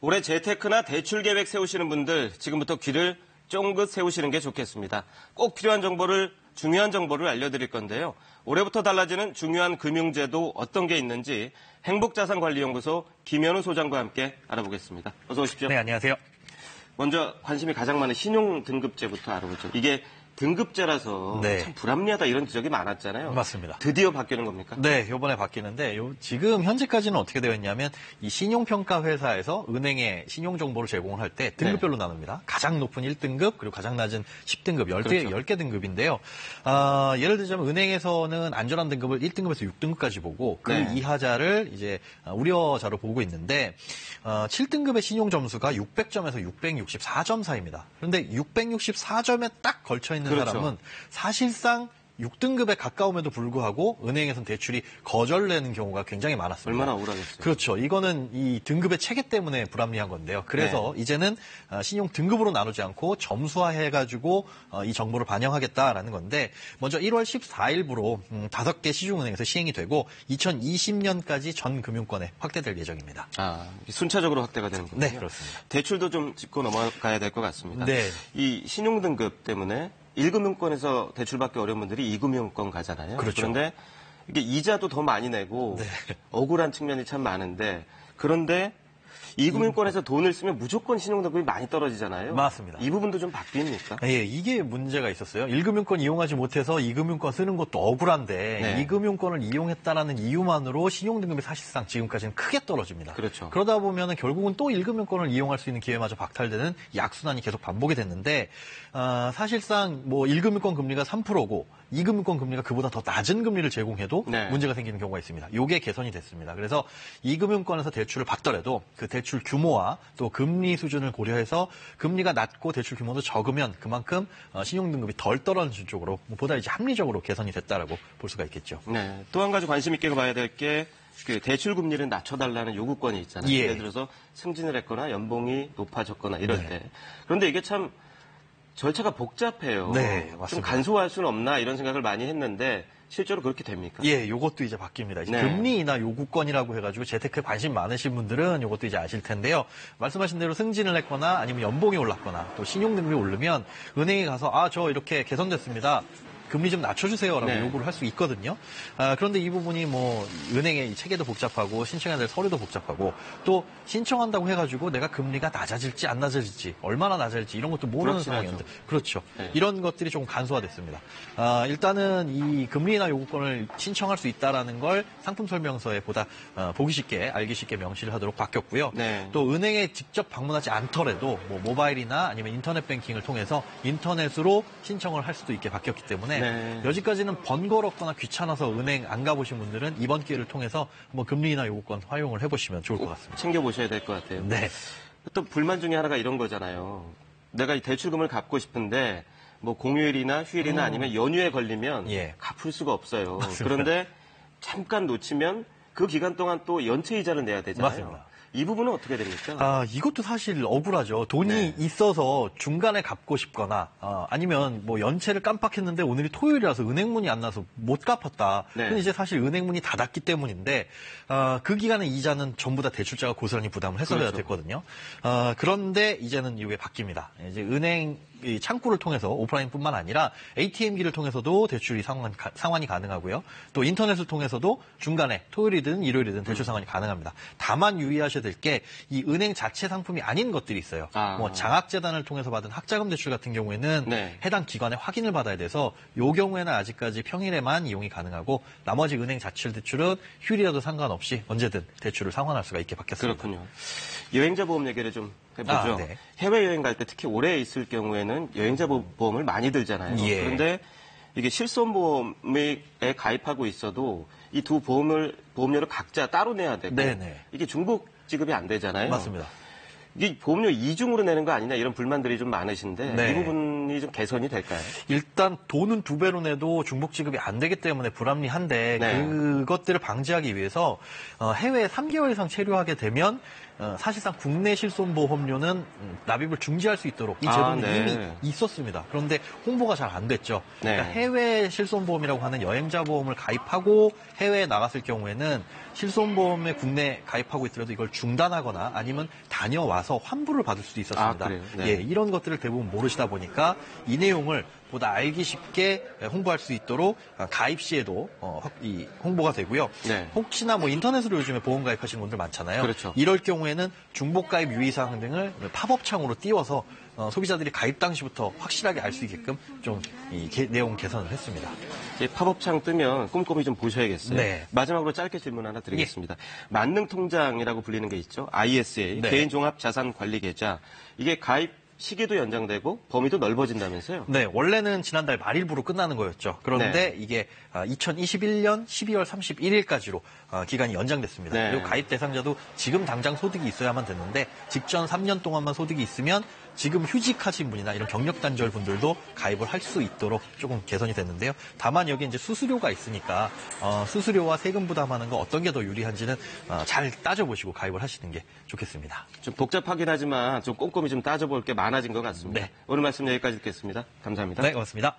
올해 재테크나 대출 계획 세우시는 분들 지금부터 귀를 쫑긋 세우시는 게 좋겠습니다. 꼭 필요한 정보를 중요한 정보를 알려드릴 건데요. 올해부터 달라지는 중요한 금융제도 어떤 게 있는지 행복자산관리연구소 김현우 소장과 함께 알아보겠습니다. 어서 오십시오. 네, 안녕하세요. 먼저 관심이 가장 많은 신용등급제부터 알아보죠. 이게 등급제라서 네. 참 불합리하다 이런 지적이 많았잖아요. 맞습니다. 드디어 바뀌는 겁니까? 네, 이번에 바뀌는데 지금 현재까지는 어떻게 되어 있냐면 이 신용평가 회사에서 은행에 신용 정보를 제공할 때 등급별로 나눕니다. 가장 높은 1등급 그리고 가장 낮은 10등급 10개 등급인데요. 예를 들자면 은행에서는 안전한 등급을 1등급에서 6등급까지 보고 그 이하자를 이제 우려자로 보고 있는데 7등급의 신용 점수가 600점에서 664점 사이입니다. 그런데 664점에 딱 걸쳐 있는 사람은 사실상 6등급에 가까움에도 불구하고 은행에서는 대출이 거절되는 경우가 굉장히 많았습니다. 얼마나 억울하겠어요. 그렇죠. 이거는 이 등급의 체계 때문에 불합리한 건데요. 그래서 이제는 신용 등급으로 나누지 않고 점수화해가지고 이 정보를 반영하겠다라는 건데 먼저 1월 14일부로 5개 시중은행에서 시행이 되고 2020년까지 전 금융권에 확대될 예정입니다. 순차적으로 확대가 되는 거군요. 네, 그렇습니다. 대출도 좀 짚고 넘어가야 될 것 같습니다. 네. 이 신용 등급 때문에 1금융권에서 대출받기 어려운 분들이 2금융권 가잖아요. 그렇죠. 그런데 이게 이자도 더 많이 내고 억울한 측면이 참 많은데 그런데 2금융권에서 돈을 쓰면 무조건 신용등급이 많이 떨어지잖아요. 맞습니다. 이 부분도 좀 바뀝니까? 예, 이게 문제가 있었어요. 1금융권 이용하지 못해서 2금융권 쓰는 것도 억울한데 2금융권을 이용했다라는 이유만으로 신용등급이 사실상 지금까지는 크게 떨어집니다. 그렇죠. 그러다 보면 결국은 또 1금융권을 이용할 수 있는 기회마저 박탈되는 악순환이 계속 반복이 됐는데 사실상 뭐 1금융권 금리가 3%고 2금융권 금리가 그보다 더 낮은 금리를 제공해도 문제가 생기는 경우가 있습니다. 이게 개선이 됐습니다. 그래서 2금융권에서 대출을 받더라도 그 대출 규모와 또 금리 수준을 고려해서 금리가 낮고 대출 규모도 적으면 그만큼 신용등급이 덜 떨어지는 쪽으로 보다 이제 합리적으로 개선이 됐다라고 볼 수가 있겠죠. 네. 또 한 가지 관심 있게 봐야 될 게 그 대출 금리를 낮춰달라는 요구권이 있잖아요. 예를 들어서 승진을 했거나 연봉이 높아졌거나 이럴 때. 그런데 이게 참 절차가 복잡해요. 네, 맞습니다. 좀 간소화할 수는 없나 이런 생각을 많이 했는데 실제로 그렇게 됩니까? 예, 요것도 이제 바뀝니다. 이제 금리 인하 요구권이라고 해가지고 재테크에 관심 많으신 분들은 요것도 이제 아실 텐데요. 말씀하신 대로 승진을 했거나 아니면 연봉이 올랐거나 또 신용등급이 오르면 은행에 가서 저 이렇게 개선됐습니다. 금리 좀 낮춰주세요라고 요구를 할 수 있거든요. 그런데 이 부분이 뭐 은행의 체계도 복잡하고 신청해야 될 서류도 복잡하고 또 신청한다고 해가지고 내가 금리가 낮아질지 안 낮아질지 얼마나 낮아질지 이런 것도 모르는 상황이었는데 그렇죠. 이런 것들이 조금 간소화됐습니다. 일단은 이 금리 인하 요구권을 신청할 수 있다라는 걸 상품 설명서에 보다 보기 쉽게 알기 쉽게 명시를 하도록 바뀌었고요. 또 은행에 직접 방문하지 않더라도 뭐 모바일이나 아니면 인터넷 뱅킹을 통해서 인터넷으로 신청을 할 수도 있게 바뀌었기 때문에 여지까지는 번거롭거나 귀찮아서 은행 안 가보신 분들은 이번 기회를 통해서 뭐 금리 인하 요구권 활용을 해보시면 좋을 것 같습니다. 챙겨보셔야 될 것 같아요. 또 불만 중에 하나가 이런 거잖아요. 내가 이 대출금을 갚고 싶은데 뭐 공휴일이나 휴일이나 아니면 연휴에 걸리면 갚을 수가 없어요. 그런데 잠깐 놓치면 그 기간 동안 또 연체 이자를 내야 되잖아요. 맞습니다. 이 부분은 어떻게 됩니까? 이것도 사실 억울하죠. 돈이 있어서 중간에 갚고 싶거나 아니면 뭐 연체를 깜빡했는데 오늘이 토요일이라서 은행문이 안 나서 못 갚았다. 근데 이제 사실 은행문이 닫았기 때문인데 그 기간의 이자는 전부 다 대출자가 고스란히 부담을 했어야 됐거든요. 그런데 이제는 이게 바뀝니다. 이제 은행 이 창구를 통해서 오프라인뿐만 아니라 ATM기를 통해서도 대출이 상환이 가능하고요. 또 인터넷을 통해서도 중간에 토요일이든 일요일이든 대출 상환이 가능합니다. 다만 유의하셔야 될 게 이 은행 자체 상품이 아닌 것들이 있어요. 뭐 장학재단을 통해서 받은 학자금 대출 같은 경우에는 해당 기관의 확인을 받아야 돼서 이 경우에는 아직까지 평일에만 이용이 가능하고 나머지 은행 자체 대출은 휴일이라도 상관없이 언제든 대출을 상환할 수가 있게 바뀌었습니다. 그렇군요. 여행자 보험 얘기를 좀 해보죠. 해외여행 갈 때 특히 오래 있을 경우에는 여행자 보험을 많이 들잖아요. 그런데 이게 실손보험에 가입하고 있어도 이 두 보험료를 각자 따로 내야 되고 이게 중복 지급이 안 되잖아요. 맞습니다. 이게 보험료 이중으로 내는 거 아니냐 이런 불만들이 좀 많으신데 이 부분이 좀 개선이 될까요? 일단 돈은 2배로 내도 중복 지급이 안 되기 때문에 불합리한데 그것들을 방지하기 위해서 해외에 3개월 이상 체류하게 되면 사실상 국내 실손보험료는 납입을 중지할 수 있도록 이 제도는 네. 이미 있었습니다. 그런데 홍보가 잘 안 됐죠. 네. 그러니까 해외 실손보험이라고 하는 여행자 보험을 가입하고 해외에 나갔을 경우에는 실손보험에 국내 가입하고 있더라도 이걸 중단하거나 아니면 다녀와서 환불을 받을 수도 있었습니다. 그래요? 네. 예, 이런 것들을 대부분 모르시다 보니까 이 내용을 보다 알기 쉽게 홍보할 수 있도록 가입 시에도 이 홍보가 되고요. 네. 혹시나 뭐 인터넷으로 요즘에 보험 가입하시는 분들 많잖아요. 그렇죠. 이럴 경우에는 중복 가입 유의사항 등을 팝업 창으로 띄워서 소비자들이 가입 당시부터 확실하게 알 수 있게끔 좀 이 내용 개선을 했습니다. 팝업창 뜨면 꼼꼼히 좀 보셔야겠어요. 네. 마지막으로 짧게 질문 하나 드리겠습니다. 만능통장이라고 불리는 게 있죠. ISA, 네. 개인종합자산관리계좌. 이게 가입 시기도 연장되고 범위도 넓어진다면서요? 네, 원래는 지난달 말일부로 끝나는 거였죠. 그런데 이게 2021년 12월 31일까지로 기간이 연장됐습니다. 네. 그리고 가입 대상자도 지금 당장 소득이 있어야만 됐는데 직전 3년 동안만 소득이 있으면 지금 휴직하신 분이나 이런 경력 단절 분들도 가입을 할 수 있도록 조금 개선이 됐는데요. 다만 여기 이제 수수료가 있으니까 수수료와 세금 부담하는 거 어떤 게 더 유리한지는 잘 따져보시고 가입을 하시는 게 좋겠습니다. 좀 복잡하긴 하지만 좀 꼼꼼히 좀 따져볼 게 많아진 것 같습니다. 네. 오늘 말씀 여기까지 듣겠습니다. 감사합니다. 네, 고맙습니다.